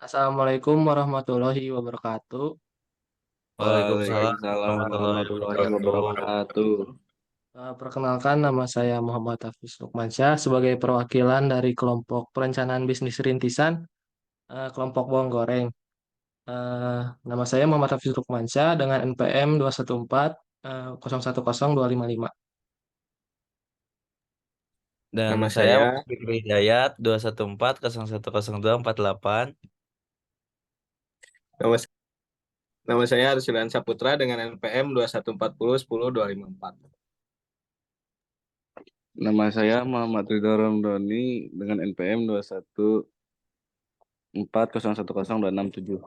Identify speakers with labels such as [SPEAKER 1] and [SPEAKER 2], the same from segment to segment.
[SPEAKER 1] Assalamualaikum warahmatullahi wabarakatuh.
[SPEAKER 2] Waalaikumsalam
[SPEAKER 3] Waalaikumsalam
[SPEAKER 2] warahmatullahi
[SPEAKER 3] warahmatullahi
[SPEAKER 2] wabarakatuh.
[SPEAKER 3] wabarakatuh.
[SPEAKER 1] Perkenalkan nama saya Muhammad Hafiz Lukmansyah sebagai perwakilan dari kelompok perencanaan bisnis rintisan kelompok bawang goreng. Eh, Nama saya Muhammad Hafiz Lukmansyah dengan NPM 214 010255.
[SPEAKER 2] Dan
[SPEAKER 3] Nama
[SPEAKER 2] saya
[SPEAKER 3] saya,
[SPEAKER 2] Muhammad Fikri Hidayat 214 010248.
[SPEAKER 3] nama, nama saya Arsulan Saputra dengan NPM 2140 10 254.
[SPEAKER 4] Nama saya Muhammad Ridho Ramdhani dengan NPM 214010267.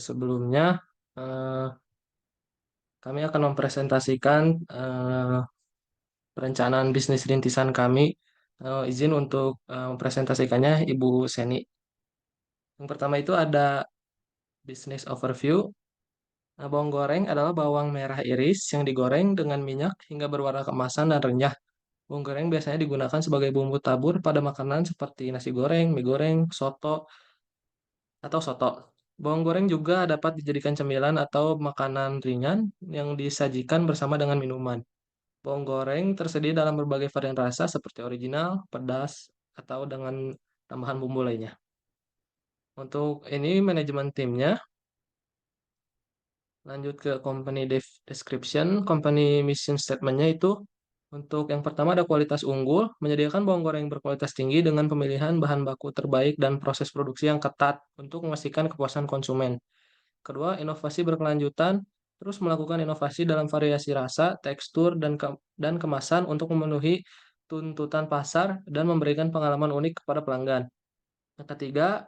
[SPEAKER 1] Sebelumnya eh, kami akan mempresentasikan perencanaan bisnis rintisan kami. Izin untuk mempresentasikannya Ibu Seni. Yang pertama itu ada business overview. Nah, bawang goreng adalah bawang merah iris yang digoreng dengan minyak hingga berwarna keemasan dan renyah. Bawang goreng biasanya digunakan sebagai bumbu tabur pada makanan seperti nasi goreng, mie goreng, soto. Bawang goreng juga dapat dijadikan cemilan atau makanan ringan yang disajikan bersama dengan minuman. Bawang goreng tersedia dalam berbagai varian rasa seperti original, pedas, atau dengan tambahan bumbu lainnya. Untuk ini manajemen timnya. Lanjut ke company description, company mission statement-nya itu untuk yang pertama ada kualitas unggul, menyediakan bawang goreng berkualitas tinggi dengan pemilihan bahan baku terbaik dan proses produksi yang ketat untuk memastikan kepuasan konsumen. Kedua, inovasi berkelanjutan, terus melakukan inovasi dalam variasi rasa, tekstur, dan kemasan untuk memenuhi tuntutan pasar dan memberikan pengalaman unik kepada pelanggan. Yang ketiga,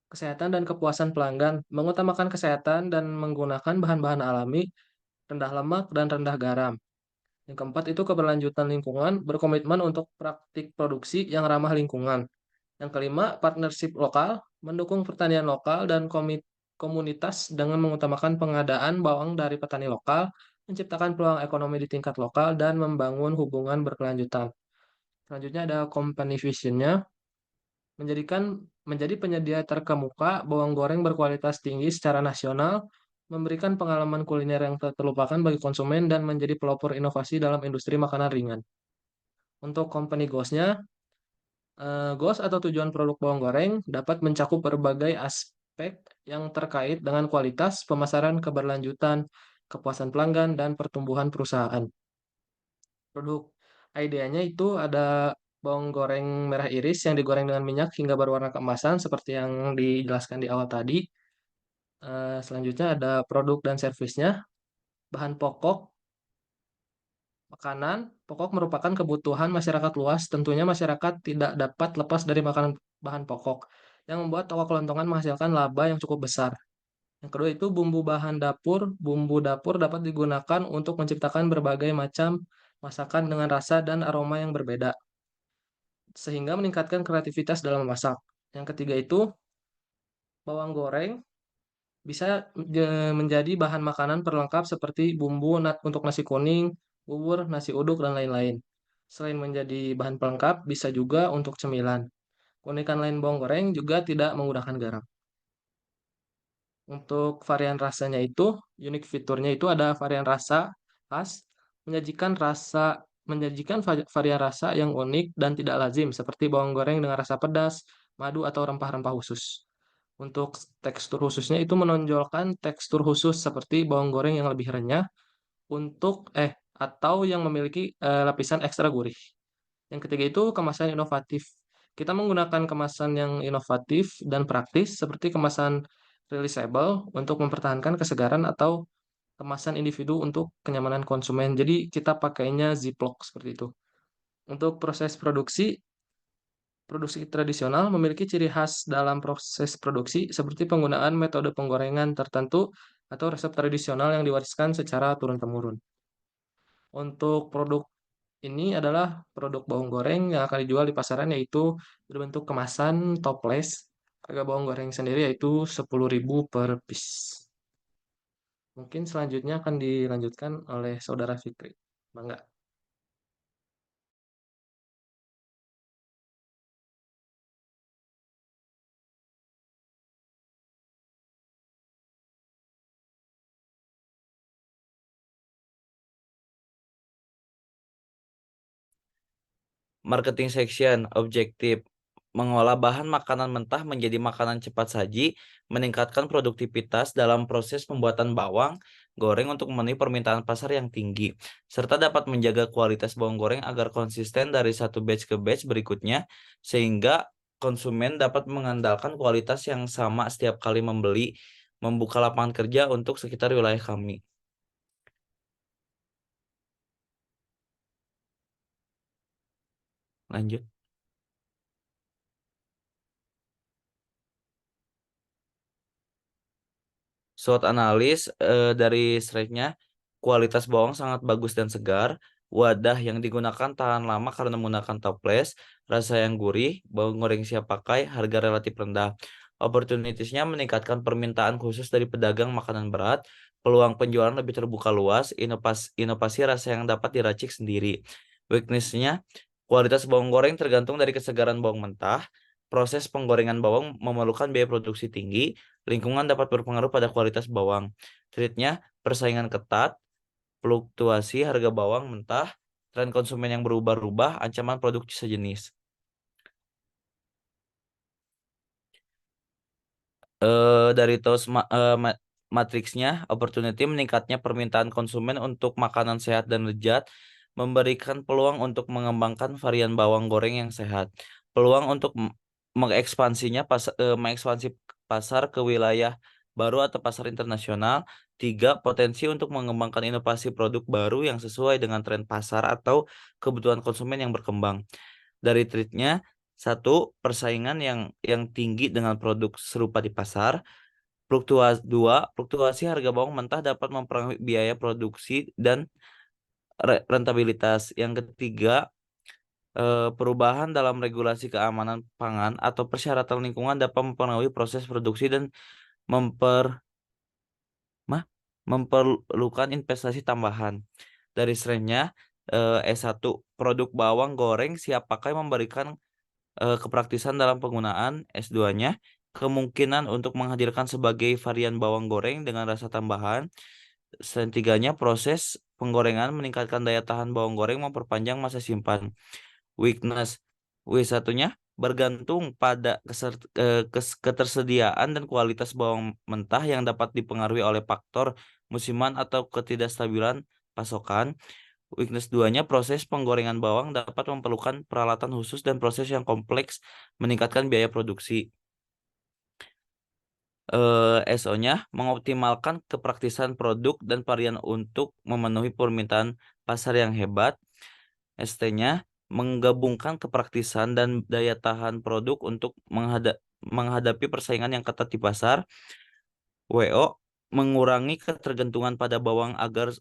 [SPEAKER 1] kesehatan dan kepuasan pelanggan, mengutamakan kesehatan dan menggunakan bahan-bahan alami, rendah lemak, dan rendah garam. Yang keempat itu keberlanjutan lingkungan, berkomitmen untuk praktik produksi yang ramah lingkungan. Yang kelima, partnership lokal, mendukung pertanian lokal dan komunitas dengan mengutamakan pengadaan bawang dari petani lokal, menciptakan peluang ekonomi di tingkat lokal, dan membangun hubungan berkelanjutan. Selanjutnya ada company vision-nya, menjadi penyedia terkemuka bawang goreng berkualitas tinggi secara nasional, memberikan pengalaman kuliner yang tak terlupakan bagi konsumen dan menjadi pelopor inovasi dalam industri makanan ringan. Untuk company goals-nya, goals atau tujuan produk bawang goreng dapat mencakup berbagai aspek yang terkait dengan kualitas, pemasaran, keberlanjutan, kepuasan pelanggan, dan pertumbuhan perusahaan. Produk ideanya itu ada bawang goreng merah iris yang digoreng dengan minyak hingga berwarna keemasan seperti yang dijelaskan di awal tadi. Selanjutnya ada produk dan servisnya. Bahan pokok makanan pokok merupakan kebutuhan masyarakat luas. Tentunya masyarakat tidak dapat lepas dari makanan bahan pokok yang membuat toko kelontongan menghasilkan laba yang cukup besar. Yang kedua itu bumbu bahan dapur. Bumbu dapur dapat digunakan untuk menciptakan berbagai macam masakan dengan rasa dan aroma yang berbeda, sehingga meningkatkan kreativitas dalam memasak. Yang ketiga itu bawang goreng bisa menjadi bahan makanan perlengkap seperti bumbu untuk nasi kuning, bubur, nasi uduk, dan lain-lain. Selain menjadi bahan pelengkap, bisa juga untuk cemilan. Keunikan lain bawang goreng juga tidak menggunakan garam. Untuk varian rasanya itu, unik fiturnya itu ada varian rasa khas, menyajikan varian rasa yang unik dan tidak lazim, seperti bawang goreng dengan rasa pedas, madu, atau rempah-rempah khusus. Untuk tekstur khususnya itu menonjolkan tekstur khusus seperti bawang goreng yang lebih renyah atau yang memiliki lapisan ekstra gurih. Yang ketiga itu kemasan inovatif. Kita menggunakan kemasan yang inovatif dan praktis seperti kemasan reusable untuk mempertahankan kesegaran atau kemasan individu untuk kenyamanan konsumen. Jadi kita pakainya Ziploc seperti itu. Untuk proses produksi, produksi tradisional memiliki ciri khas dalam proses produksi seperti penggunaan metode penggorengan tertentu atau resep tradisional yang diwariskan secara turun-temurun. Untuk produk ini adalah produk bawang goreng yang akan dijual di pasaran yaitu berbentuk kemasan toples. Harga bawang goreng sendiri yaitu 10.000 per piece. Mungkin selanjutnya akan dilanjutkan oleh Saudara Fikri. Bangga.
[SPEAKER 2] Marketing section, objektif, mengolah bahan makanan mentah menjadi makanan cepat saji, meningkatkan produktivitas dalam proses pembuatan bawang goreng untuk memenuhi permintaan pasar yang tinggi, serta dapat menjaga kualitas bawang goreng agar konsisten dari satu batch ke batch berikutnya, sehingga konsumen dapat mengandalkan kualitas yang sama setiap kali membeli, membuka lapangan kerja untuk sekitar wilayah kami. Lanjut. SWOT analis dari slide-nya, kualitas bawang sangat bagus dan segar. Wadah yang digunakan tahan lama karena menggunakan toples, rasa yang gurih, bawang goreng siap pakai, harga relatif rendah. Opportunities-nya meningkatkan permintaan khusus dari pedagang makanan berat, peluang penjualan lebih terbuka luas, inovasi rasa yang dapat diracik sendiri. Weakness-nya, kualitas bawang goreng tergantung dari kesegaran bawang mentah. Proses penggorengan bawang memerlukan biaya produksi tinggi, lingkungan dapat berpengaruh pada kualitas bawang. Treatnya, persaingan ketat, fluktuasi harga bawang mentah, tren konsumen yang berubah-ubah, ancaman produk sejenis. Dari matriksnya, opportunity meningkatnya permintaan konsumen untuk makanan sehat dan lezat, memberikan peluang untuk mengembangkan varian bawang goreng yang sehat. Peluang untuk mengekspansi pasar ke wilayah baru atau pasar internasional. 3. Potensi untuk mengembangkan inovasi produk baru yang sesuai dengan tren pasar atau kebutuhan konsumen yang berkembang. Dari treatnya, 1. Persaingan yang tinggi dengan produk serupa di pasar. 2. Fluktuasi harga bawang mentah dapat mempengaruhi biaya produksi dan rentabilitas. Yang ketiga, perubahan dalam regulasi keamanan pangan atau persyaratan lingkungan dapat mempengaruhi proses produksi dan memerlukan investasi tambahan. Dari slide-nya, S1, produk bawang goreng siap pakai memberikan kepraktisan dalam penggunaan. S2-nya, kemungkinan untuk menghadirkan sebagai varian bawang goreng dengan rasa tambahan. Setiganya, proses penggorengan meningkatkan daya tahan bawang goreng, memperpanjang masa simpan. Weakness, W1-nya bergantung pada ketersediaan dan kualitas bawang mentah yang dapat dipengaruhi oleh faktor musiman atau ketidakstabilan pasokan. Weakness 2-nya, proses penggorengan bawang dapat memerlukan peralatan khusus dan proses yang kompleks, meningkatkan biaya produksi. SO-nya, mengoptimalkan kepraktisan produk dan varian untuk memenuhi permintaan pasar yang hebat. ST-nya, menggabungkan kepraktisan dan daya tahan produk untuk menghadapi persaingan yang ketat di pasar. WO, mengurangi ketergantungan pada bawang agar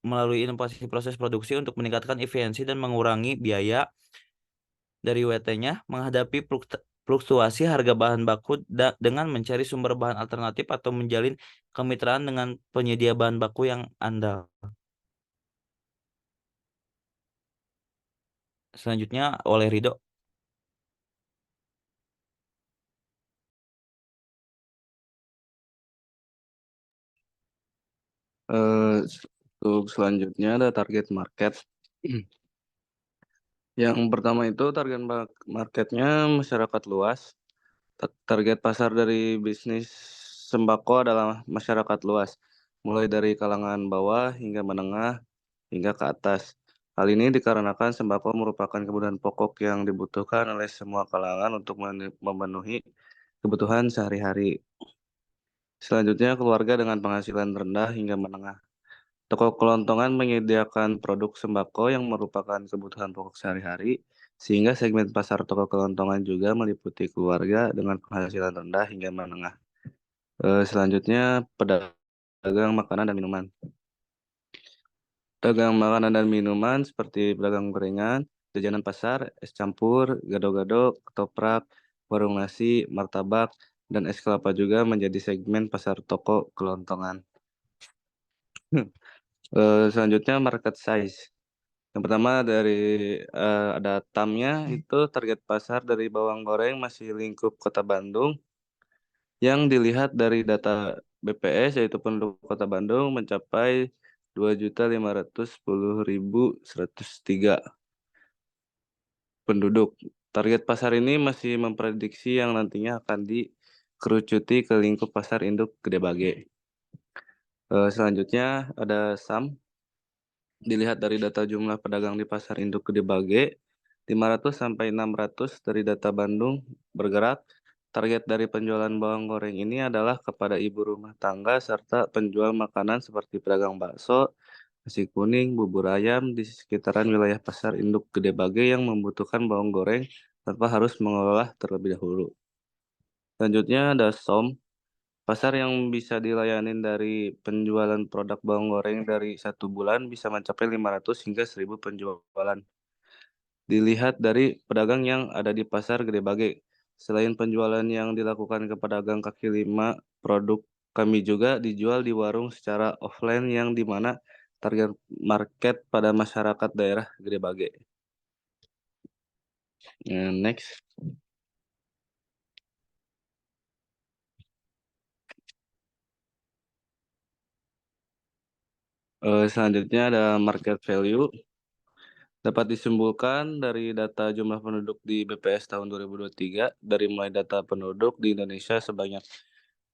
[SPEAKER 2] melalui inovasi proses produksi untuk meningkatkan efisiensi dan mengurangi biaya. Dari WT-nya, menghadapi fluktuasi harga bahan baku dengan mencari sumber bahan alternatif atau menjalin kemitraan dengan penyedia bahan baku yang andal. Selanjutnya oleh Ridho.
[SPEAKER 4] Untuk selanjutnya ada target market. Yang pertama itu target marketnya masyarakat luas. Target pasar dari bisnis sembako adalah masyarakat luas, mulai dari kalangan bawah hingga menengah hingga ke atas. Hal ini dikarenakan sembako merupakan kebutuhan pokok yang dibutuhkan oleh semua kalangan untuk memenuhi kebutuhan sehari-hari. Selanjutnya, keluarga dengan penghasilan rendah hingga menengah. Toko kelontongan menyediakan produk sembako yang merupakan kebutuhan pokok sehari-hari, sehingga segmen pasar toko kelontongan juga meliputi keluarga dengan penghasilan rendah hingga menengah. Selanjutnya, pedagang makanan dan minuman. Pedagang makanan dan minuman seperti pedagang gorengan, jajanan pasar, es campur, gado-gado, ketoprak, warung nasi, martabak, dan es kelapa juga menjadi segmen pasar toko kelontongan. Selanjutnya market size. Yang pertama dari ada TAM-nya itu target pasar dari bawang goreng masih lingkup Kota Bandung. Yang dilihat dari data BPS yaitu penduduk Kota Bandung mencapai 2.510.103. penduduk. Target pasar ini masih memprediksi yang nantinya akan dikerucuti ke lingkup pasar induk Gede Bage. Selanjutnya ada SAM. Dilihat dari data jumlah pedagang di pasar induk Gede Bage, 500 sampai 600 dari data Bandung bergerak. Target dari penjualan bawang goreng ini adalah kepada ibu rumah tangga serta penjual makanan seperti pedagang bakso, nasi kuning, bubur ayam di sekitaran wilayah pasar induk Gede Bage yang membutuhkan bawang goreng tanpa harus mengolah terlebih dahulu. Selanjutnya ada SOM, pasar yang bisa dilayani dari penjualan produk bawang goreng dari 1 bulan bisa mencapai 500 hingga 1.000 penjualan. Dilihat dari pedagang yang ada di pasar Gede Bage. Selain penjualan yang dilakukan ke pedagang kaki lima, produk kami juga dijual di warung secara offline yang dimana target market pada masyarakat daerah Gede Bage. Next. Selanjutnya ada market value. Dapat disimpulkan dari data jumlah penduduk di BPS tahun 2023 dari mulai data penduduk di Indonesia sebanyak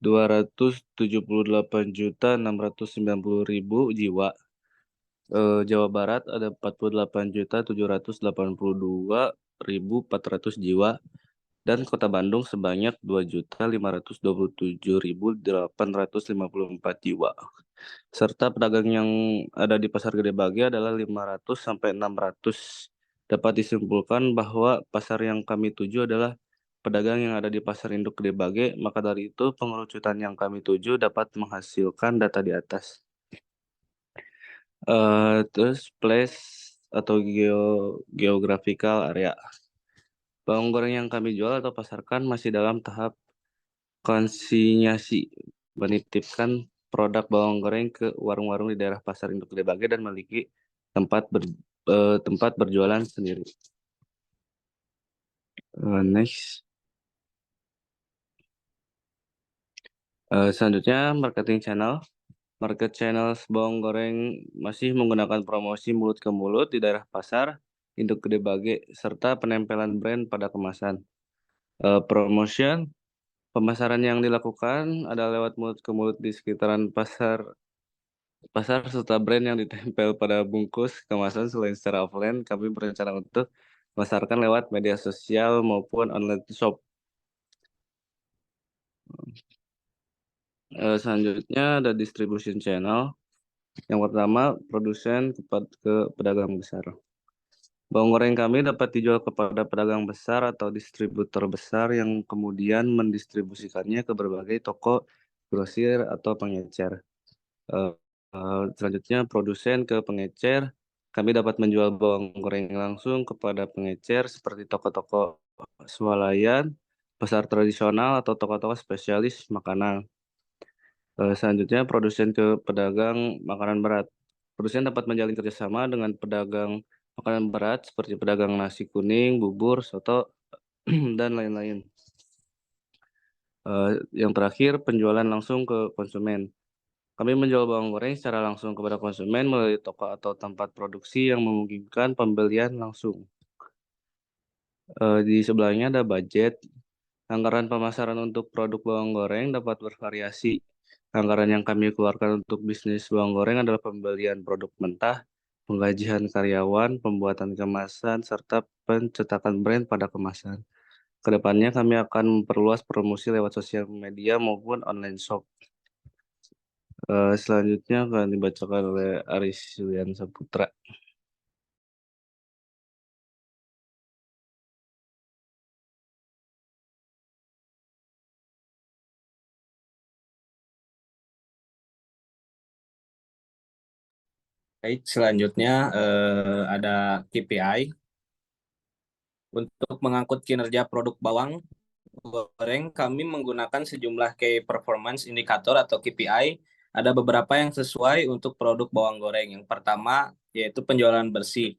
[SPEAKER 4] 278.690.000 jiwa. Jawa Barat ada 48.782.400 jiwa dan Kota Bandung sebanyak 2.527.854 jiwa. Serta pedagang yang ada di Pasar Gede Bage adalah 500 sampai 600. Dapat disimpulkan bahwa pasar yang kami tuju adalah pedagang yang ada di Pasar Induk Gede Bage, maka dari itu pengerucutan yang kami tuju dapat menghasilkan data di atas. Terus place atau geographical area. Bawang goreng yang kami jual atau pasarkan masih dalam tahap konsinyasi, menitipkan produk bawang goreng ke warung-warung di daerah Pasar Induk Gede Bage dan memiliki tempat berjualan sendiri. Next. Selanjutnya marketing channel. Market channel bawang goreng masih menggunakan promosi mulut ke mulut di daerah pasar induk Gede Bage serta penempelan brand pada kemasan. Promotion pemasaran yang dilakukan adalah lewat mulut ke mulut di sekitaran pasar serta brand yang ditempel pada bungkus kemasan. Selain secara offline, kami berencana untuk memasarkan lewat media sosial maupun online shop. Selanjutnya ada distribution channel. Yang pertama, produsen ke pedagang besar. Bawang goreng kami dapat dijual kepada pedagang besar atau distributor besar yang kemudian mendistribusikannya ke berbagai toko grosir atau pengecer. Selanjutnya, produsen ke pengecer. Kami dapat menjual bawang goreng langsung kepada pengecer seperti toko-toko swalayan, pasar tradisional, atau toko-toko spesialis makanan. Selanjutnya, produsen ke pedagang makanan berat. Produsen dapat menjalin kerjasama dengan pedagang makanan berat seperti pedagang nasi kuning, bubur, soto, dan lain-lain. Yang terakhir, penjualan langsung ke konsumen. Kami menjual bawang goreng secara langsung kepada konsumen melalui toko atau tempat produksi yang memungkinkan pembelian langsung. Di sebelahnya ada budget. Anggaran pemasaran untuk produk bawang goreng dapat bervariasi. Anggaran yang kami keluarkan untuk bisnis bawang goreng adalah pembelian produk mentah, penggajian karyawan, pembuatan kemasan, serta pencetakan brand pada kemasan. Kedepannya kami akan memperluas promosi lewat sosial media maupun online shop. Selanjutnya akan dibacakan oleh Aris Yulian Saputra.
[SPEAKER 3] Baik, selanjutnya ada KPI. Untuk mengangkut kinerja produk bawang goreng, kami menggunakan sejumlah key performance indicator atau KPI. Ada beberapa yang sesuai untuk produk bawang goreng. Yang pertama yaitu penjualan bersih.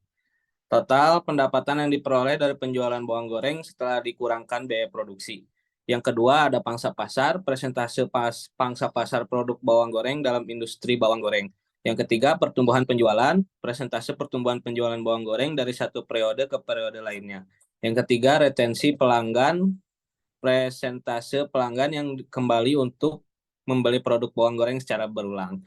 [SPEAKER 3] Total pendapatan yang diperoleh dari penjualan bawang goreng setelah dikurangkan biaya produksi. Yang kedua ada pangsa pasar, presentase pangsa pasar produk bawang goreng dalam industri bawang goreng. Yang ketiga pertumbuhan penjualan, presentase pertumbuhan penjualan bawang goreng dari satu periode ke periode lainnya. Yang ketiga, retensi pelanggan, presentase pelanggan yang kembali untuk membeli produk bawang goreng secara berulang.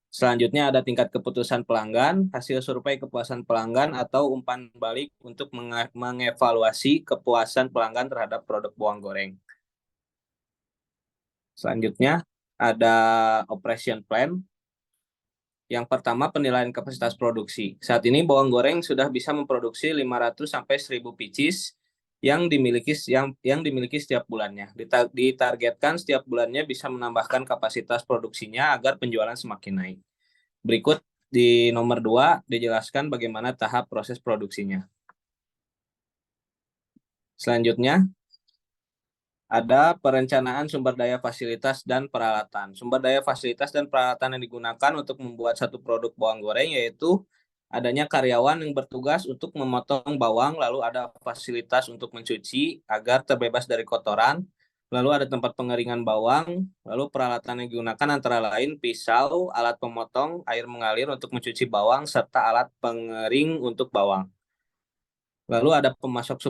[SPEAKER 3] Selanjutnya ada tingkat keputusan pelanggan, hasil survei kepuasan pelanggan, atau umpan balik untuk mengevaluasi kepuasan pelanggan terhadap produk bawang goreng. Selanjutnya ada operation plan. Yang pertama, penilaian kapasitas produksi. Saat ini bawang goreng sudah bisa memproduksi 500 sampai 1000 pieces yang dimiliki setiap bulannya. Ditargetkan setiap bulannya bisa menambahkan kapasitas produksinya agar penjualan semakin naik. Berikut di nomor 2 dijelaskan bagaimana tahap proses produksinya. Selanjutnya ada perencanaan sumber daya fasilitas dan peralatan. Sumber daya fasilitas dan peralatan yang digunakan untuk membuat satu produk bawang goreng yaitu adanya karyawan yang bertugas untuk memotong bawang, lalu ada fasilitas untuk mencuci agar terbebas dari kotoran, lalu ada tempat pengeringan bawang, lalu peralatan yang digunakan antara lain pisau, alat pemotong, air mengalir untuk mencuci bawang, serta alat pengering untuk bawang. Lalu ada pemasok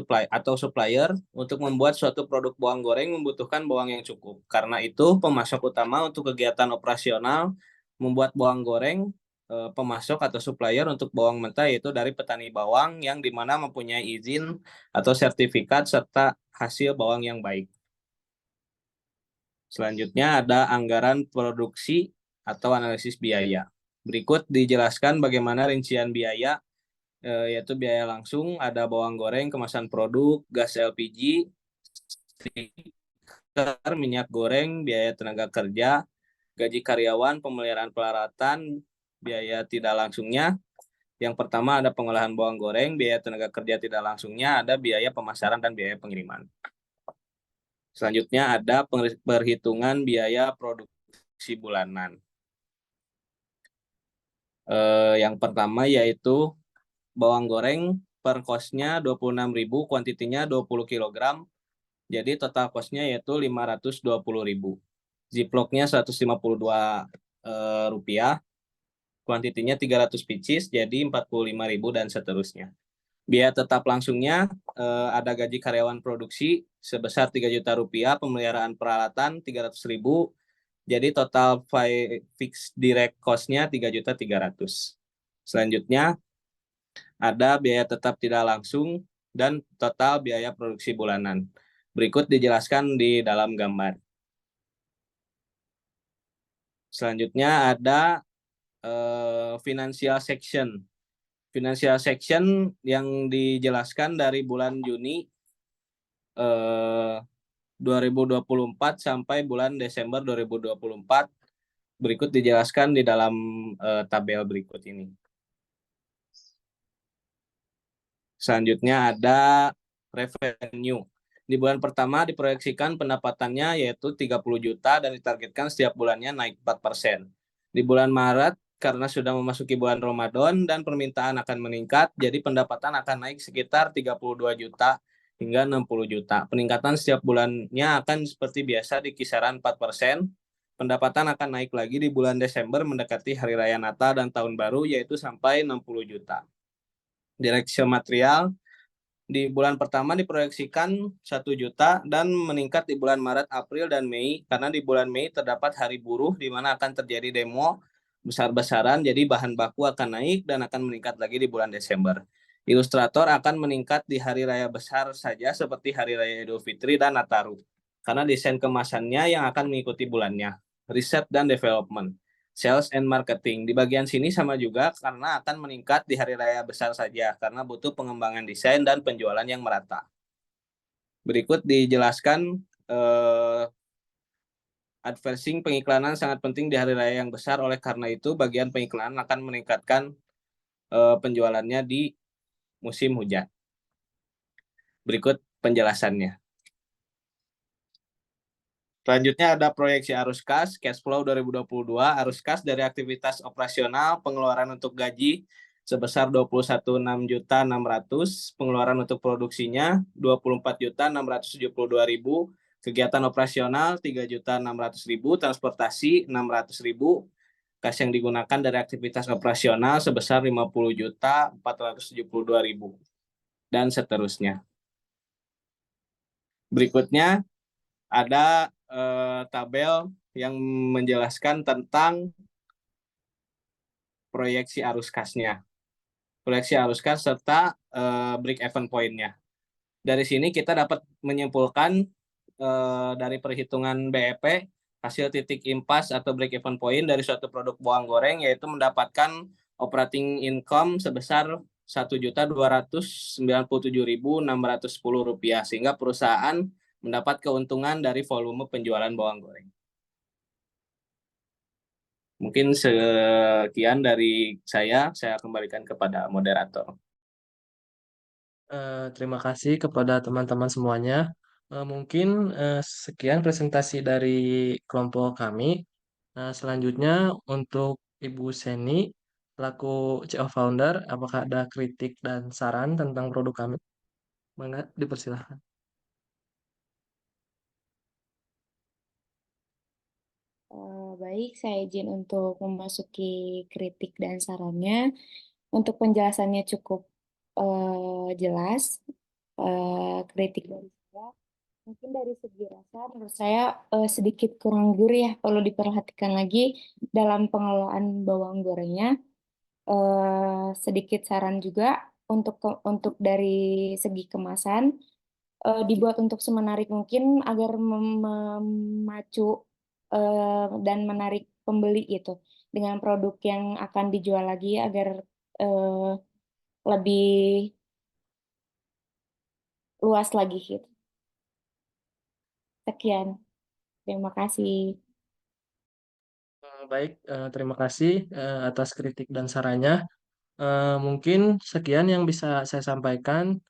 [SPEAKER 3] supplier untuk membuat suatu produk bawang goreng membutuhkan bawang yang cukup. Karena itu pemasok utama untuk kegiatan operasional membuat bawang goreng, pemasok atau supplier untuk bawang mentah yaitu dari petani bawang yang dimana mempunyai izin atau sertifikat serta hasil bawang yang baik. Selanjutnya ada anggaran produksi atau analisis biaya. Berikut dijelaskan bagaimana rincian biaya, yaitu biaya langsung, ada bawang goreng, kemasan produk, gas LPG, stiker, minyak goreng, biaya tenaga kerja, gaji karyawan, pemeliharaan peralatan, biaya tidak langsungnya. Yang pertama ada pengolahan bawang goreng, biaya tenaga kerja tidak langsungnya, ada biaya pemasaran dan biaya pengiriman. Selanjutnya ada perhitungan biaya produksi bulanan. Yang pertama yaitu bawang goreng per kosnya 26.000, kuantitinya 20 kg. Jadi total kosnya yaitu 520.000. Ziplocknya 152 rupiah. Kuantitinya 300 pieces, jadi 45.000 dan seterusnya. Biaya tetap langsungnya ada gaji karyawan produksi sebesar 3 juta rupiah, pemeliharaan peralatan 300.000. Jadi total fixed direct cost-nya 3.300.000. Selanjutnya ada biaya tetap tidak langsung dan total biaya produksi bulanan. Berikut dijelaskan di dalam gambar. Selanjutnya ada financial section. Financial section yang dijelaskan dari bulan Juni 2024 sampai bulan Desember 2024. Berikut dijelaskan di dalam tabel berikut ini. Selanjutnya ada revenue. Di bulan pertama diproyeksikan pendapatannya yaitu 30 juta dan ditargetkan setiap bulannya naik 4%. Di bulan Maret karena sudah memasuki bulan Ramadan dan permintaan akan meningkat, jadi pendapatan akan naik sekitar 32 juta hingga 60 juta. Peningkatan setiap bulannya akan seperti biasa di kisaran 4%. Pendapatan akan naik lagi di bulan Desember mendekati Hari Raya Natal dan Tahun Baru yaitu sampai 60 juta. Direksi material di bulan pertama diproyeksikan 1 juta dan meningkat di bulan Maret, April, dan Mei karena di bulan Mei terdapat hari buruh di mana akan terjadi demo besar-besaran, jadi bahan baku akan naik dan akan meningkat lagi di bulan Desember. Ilustrator akan meningkat di hari raya besar saja seperti hari raya Idul Fitri dan Nataru karena desain kemasannya yang akan mengikuti bulannya. Riset dan development, sales and marketing. Di bagian sini sama juga karena akan meningkat di hari raya besar saja karena butuh pengembangan desain dan penjualan yang merata. Berikut dijelaskan advertising, pengiklanan sangat penting di hari raya yang besar, oleh karena itu bagian pengiklanan akan meningkatkan penjualannya di musim hujan. Berikut penjelasannya. Selanjutnya ada proyeksi arus kas, cash flow 2022, arus kas dari aktivitas operasional, pengeluaran untuk gaji sebesar 21.600.600, pengeluaran untuk produksinya 24.672.000, kegiatan operasional 3.600.000, transportasi 600.000, kas yang digunakan dari aktivitas operasional sebesar 50.472.000, dan seterusnya. Berikutnya ada tabel yang menjelaskan tentang proyeksi arus kasnya. Proyeksi arus kas serta break even point-nya. Dari sini kita dapat menyimpulkan dari perhitungan BEP hasil titik impas atau break even point dari suatu produk bawang goreng yaitu mendapatkan operating income sebesar Rp1.297.610 sehingga perusahaan mendapat keuntungan dari volume penjualan bawang goreng. Mungkin sekian dari saya kembalikan kepada moderator.
[SPEAKER 1] Terima kasih kepada teman-teman semuanya. Mungkin sekian presentasi dari kelompok kami. Selanjutnya untuk Ibu Seni, selaku CEO Founder, apakah ada kritik dan saran tentang produk kami? Mangga, dipersilahkan.
[SPEAKER 5] Baik, saya izin untuk memasuki kritik dan sarannya. Untuk penjelasannya cukup jelas, kritik dari saya. Mungkin dari segi rasa, menurut saya sedikit kurang gurih ya, perlu diperhatikan lagi dalam pengelolaan bawang gorengnya. Sedikit saran juga untuk dari segi kemasan, dibuat untuk semenarik mungkin agar memacu dan menarik pembeli gitu dengan produk yang akan dijual lagi agar eh, lebih luas lagi gitu. Sekian, terima kasih.
[SPEAKER 1] Baik, terima kasih atas kritik dan sarannya. Mungkin sekian yang bisa saya sampaikan.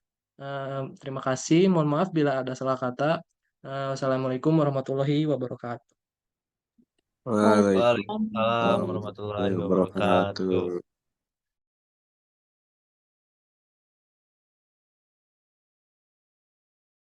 [SPEAKER 1] Terima kasih. Mohon maaf bila ada salah kata. Wassalamualaikum warahmatullahi wabarakatuh.
[SPEAKER 5] Waalaikumsalam
[SPEAKER 2] Waalaikumsalam
[SPEAKER 5] warahmatullahi
[SPEAKER 2] warahmatullahi
[SPEAKER 4] Warahmatullahi
[SPEAKER 2] wabarakatuh.
[SPEAKER 4] wabarakatuh.